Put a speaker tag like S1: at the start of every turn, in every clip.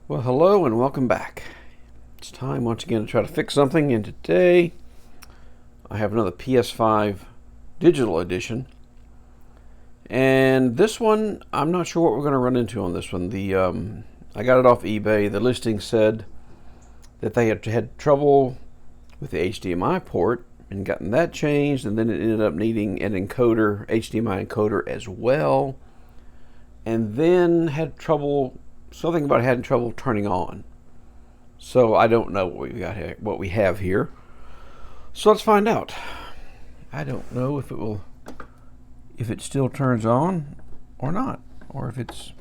S1: Well, hello and welcome back. It's time once again to try to fix something, and today I have another PS5 digital edition. And this one, I'm not sure what we're going to run into on this one. I got it off eBay. The listing said that they had trouble with the HDMI port and gotten that changed, and then it ended up needing an encoder, HDMI encoder as well, and then had trouble. Something about having trouble turning on. So I don't know what we got here, what we have here. So let's find out. I don't know if it still turns on or not, or if it's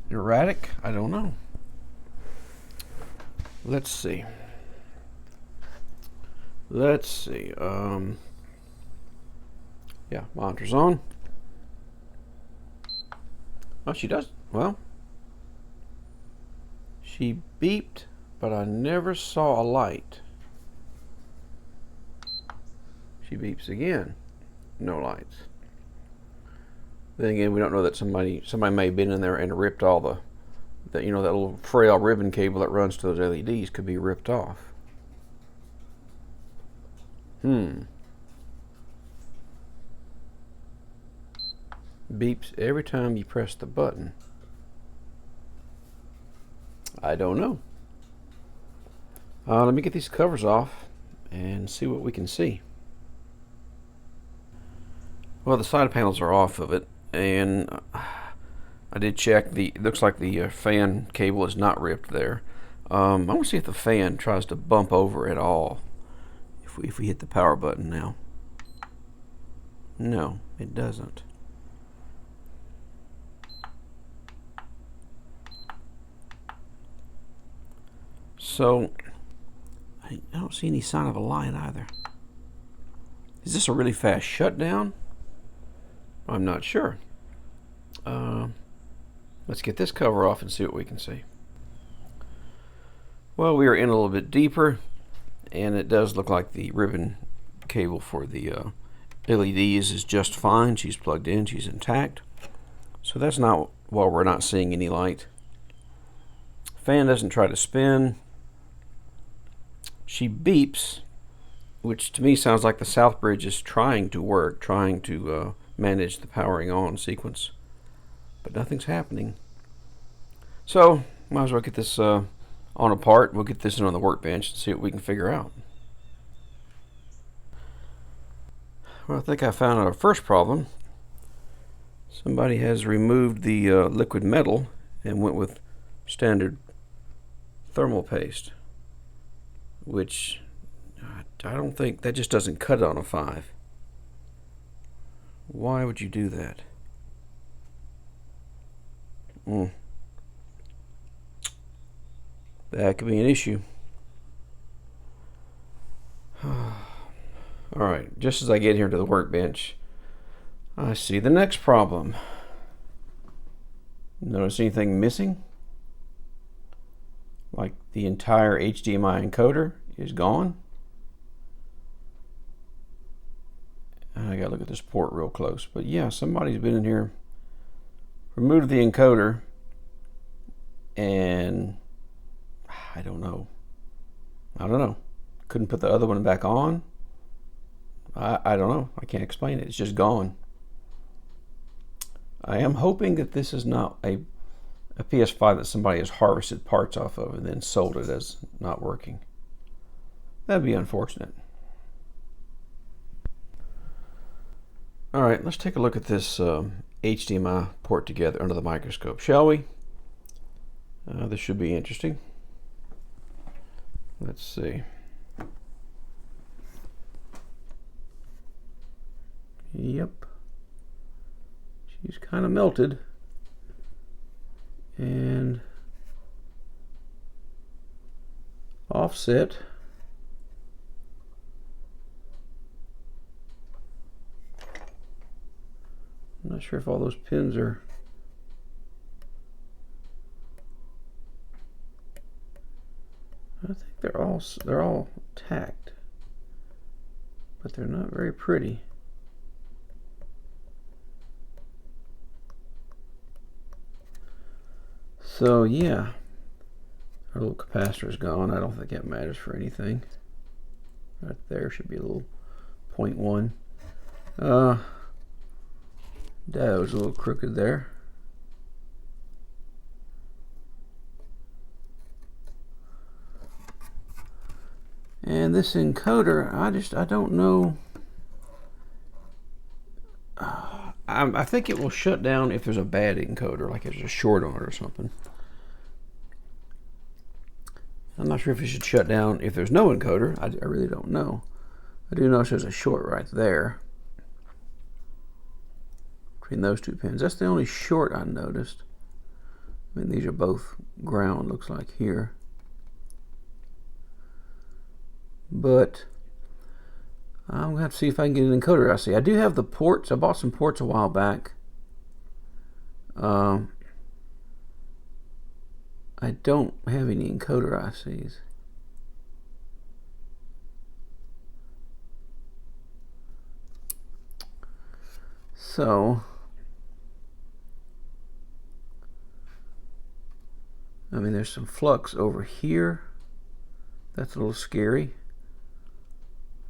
S1: erratic. I don't know. Let's see. Yeah, monitor's on. Oh, she does. Well, she beeped, but I never saw a light. She beeps again. No lights. Then again, we don't know that somebody may have been in there and ripped all that little frail ribbon cable that runs to those LEDs could be ripped off. Beeps every time you press the button. I don't know. Let me get these covers off and see what we can see. Well, the side panels are off of it, and I did check. It looks like the fan cable is not ripped there. I want to see if the fan tries to bump over at all if we hit the power button now. No, it doesn't. So, I don't see any sign of a light either. Is this a really fast shutdown? I'm not sure. Let's get this cover off and see what we can see. Well, we are in a little bit deeper, and it does look like the ribbon cable for the LEDs is just fine. She's plugged in, she's intact. So that's not why we're not seeing any light. Fan doesn't try to spin. She beeps, which to me sounds like the south bridge is trying to work, trying to manage the powering on sequence, but nothing's happening. So might as well get this on apart. We'll get this in on the workbench and see what we can figure out. Well, I think I found our first problem. Somebody has removed the liquid metal and went with standard thermal paste, which I don't think, that just doesn't cut it on a 5. Why would you do that? That could be an issue. Alright, just as I get here to the workbench, I see the next problem. Notice anything missing? Like the entire HDMI encoder is gone. And I gotta look at this port real close. But yeah, somebody's been in here, removed the encoder, and I don't know. Couldn't put the other one back on. I don't know. I can't explain it. It's just gone. I am hoping that this is not a PS5 that somebody has harvested parts off of and then sold it as not working. That'd be unfortunate. Alright, let's take a look at this HDMI port together under the microscope, shall we? This should be interesting. Let's see. Yep. She's kind of melted. And offset. I'm not sure if all those pins are. I think they're all tacked, but they're not very pretty. So yeah, Our little capacitor is gone. I don't think that matters for anything. Right there should be a little 0.1. That was a little crooked there. And this encoder, I don't know. I think it will shut down if there's a bad encoder, like there's a short on it or something. I'm not sure if it should shut down if there's no encoder. I really don't know. I do notice there's a short right there between those two pins. That's the only short I noticed. I mean, these are both ground, looks like here. But I'm going to have to see if I can get an encoder IC. I do have the ports. I bought some ports a while back. I don't have any encoder ICs. So, I mean, there's some flux over here. That's a little scary.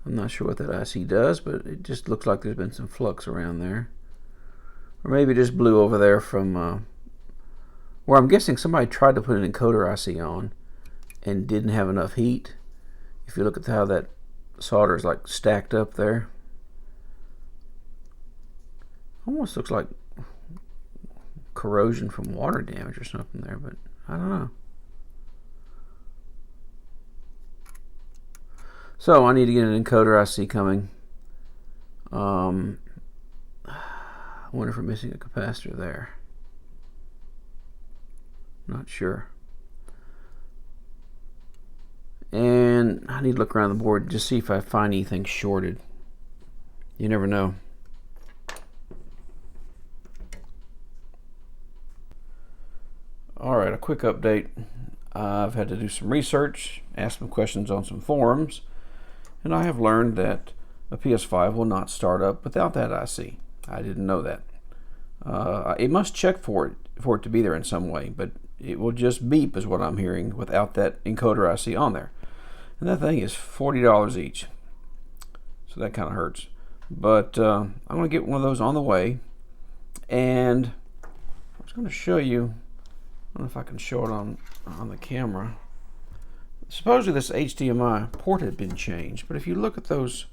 S1: I'm not sure what that IC does, but it just looks like there's been some flux around there. Or maybe it just blew over there from where I'm guessing somebody tried to put an encoder IC on and didn't have enough heat. If you look at how that solder is like stacked up there. Almost looks like corrosion from water damage or something there, but I don't know. So I need to get an encoder IC coming. I wonder if we're missing a capacitor there. Not sure. And I need to look around the board to just see if I find anything shorted. You never know. Alright, a quick update. I've had to do some research, ask some questions on some forums, and I have learned that a PS5 will not start up without that IC. I didn't know that. It must check for it to be there in some way, but it will just beep is what I'm hearing without that encoder IC on there. And that thing is $40 each. So that kind of hurts. But I'm going to get one of those on the way. And I was going to show you, I don't know if I can show it on the camera. Supposedly this HDMI port had been changed, but if you look at those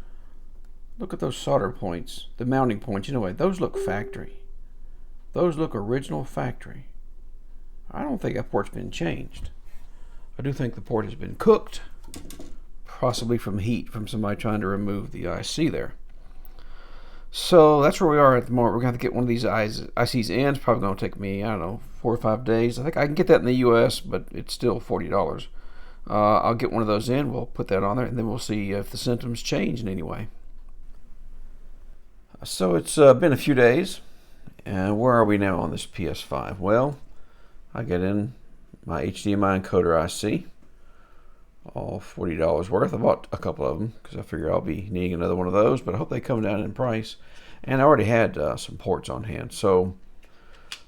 S1: solder points, the mounting points, you know what, those look factory. Those look original factory. I don't think that port's been changed. I do think the port has been cooked, possibly from heat from somebody trying to remove the IC there. So that's where we are at the moment. We're going to have to get one of these ICs in. It's probably going to take me, I don't know, 4 or 5 days. I think I can get that in the US, but it's still $40. I'll get one of those in. We'll put that on there, and then we'll see if the symptoms change in any way. So it's been a few days, and where are we now on this PS5? Well, I get in my HDMI encoder IC, all $40 worth. I bought a couple of them because I figure I'll be needing another one of those, but I hope they come down in price. And I already had some ports on hand, so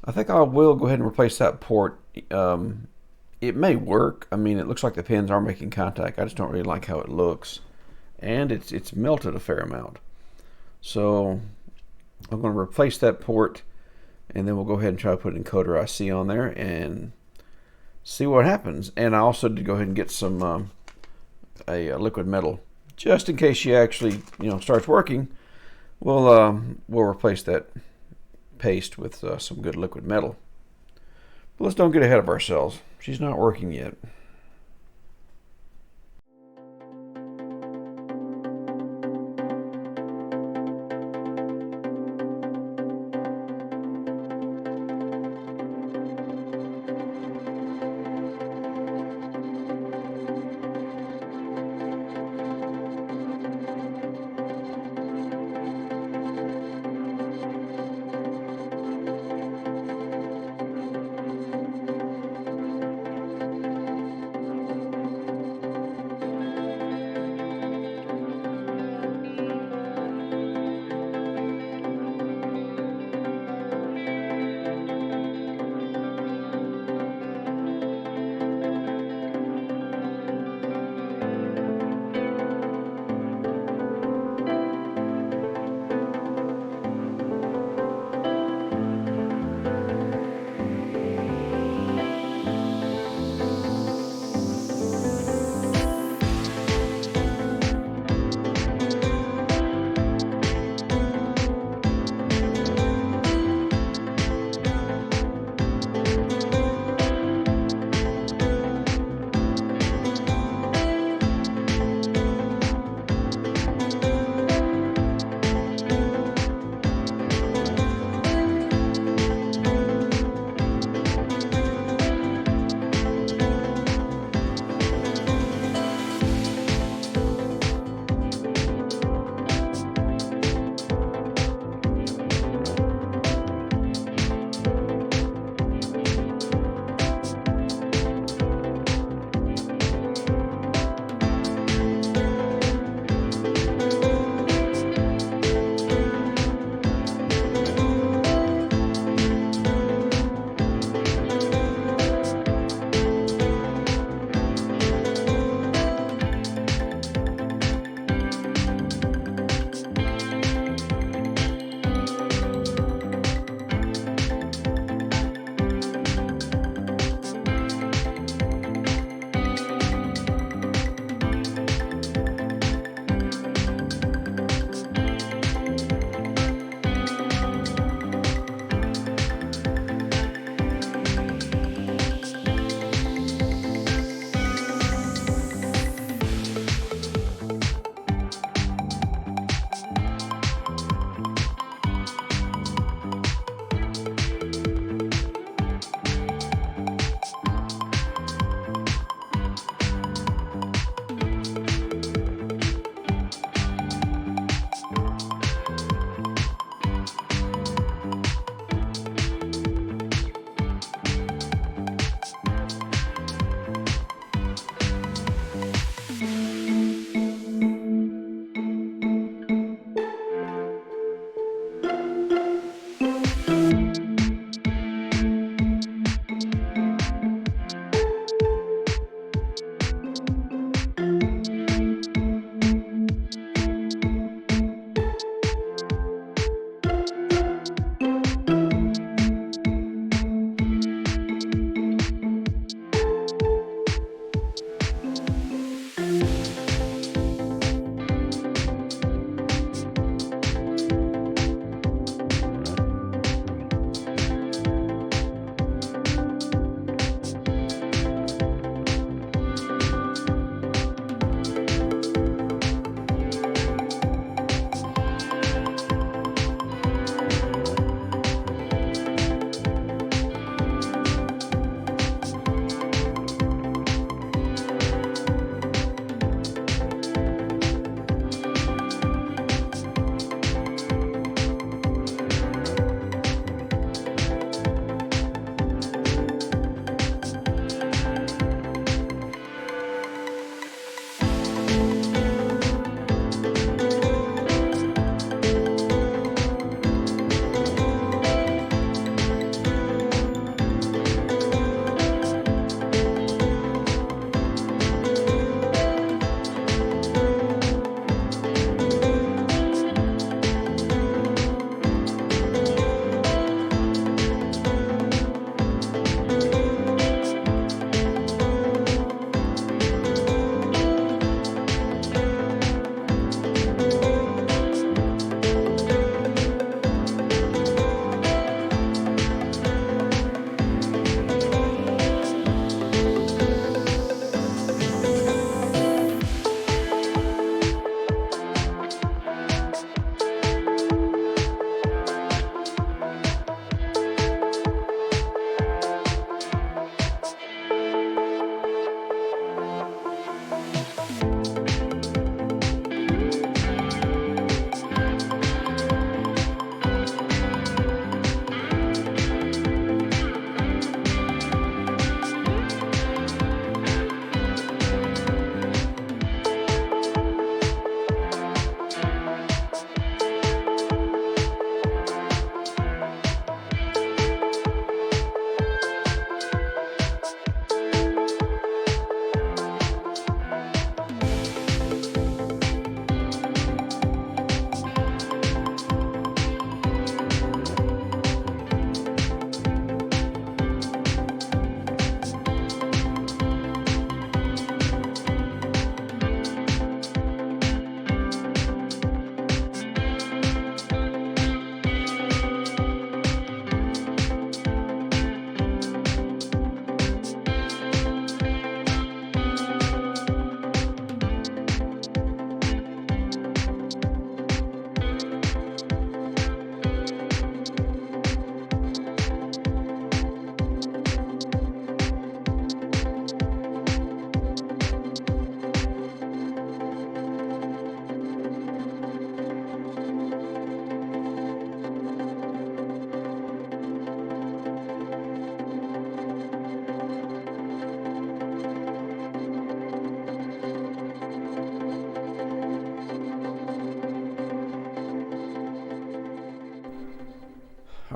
S1: I think I will go ahead and replace that port. It may work. I mean, it looks like the pins are making contact. I just don't really like how it looks, and it's melted a fair amount. So I'm going to replace that port, and then we'll go ahead and try to put an encoder IC on there and see what happens. And I also did go ahead and get some a liquid metal, just in case she actually starts working. We'll replace that paste with some good liquid metal. But let's don't get ahead of ourselves. She's not working yet.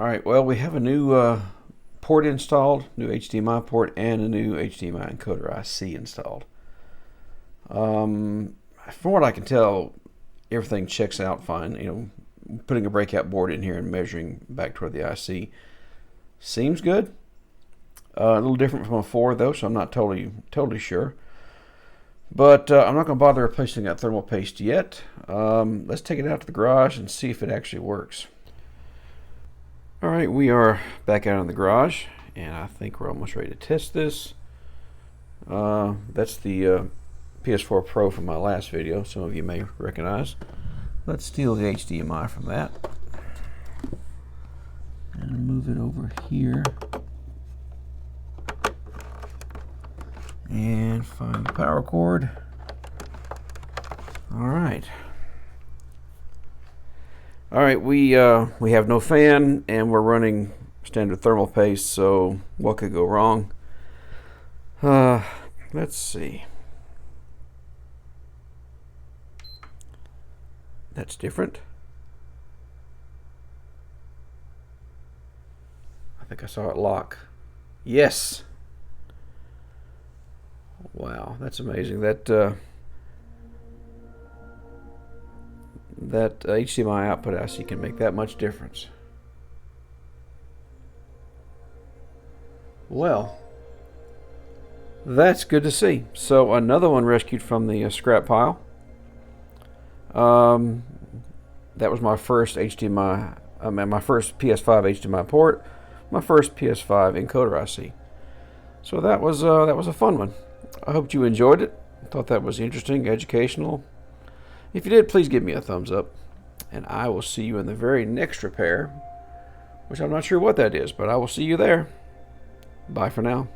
S1: Alright, well, we have a new port installed, new HDMI port, and a new HDMI encoder IC installed. From what I can tell, everything checks out fine. You know, putting a breakout board in here and measuring back toward the IC seems good. A little different from before, though, so I'm not totally sure. But I'm not going to bother replacing that thermal paste yet. Let's take it out to the garage and see if it actually works. Alright, we are back out in the garage, and I think we're almost ready to test this. That's the PS4 Pro from my last video, some of you may recognize. Let's steal the HDMI from that and move it over here and find the power cord. Alright. Alright, we have no fan and we're running standard thermal paste, so what could go wrong? Let's see. That's different. I think I saw it lock. Yes! Wow, that's amazing. That HDMI output IC can make that much difference. Well, that's good to see. So another one rescued from the scrap pile. That was my first HDMI, my first PS5 HDMI port, my first PS5 encoder IC. So that was a fun one. I hope you enjoyed it. I thought that was interesting, educational. If you did, please give me a thumbs up, and I will see you in the very next repair, which I'm not sure what that is, but I will see you there. Bye for now.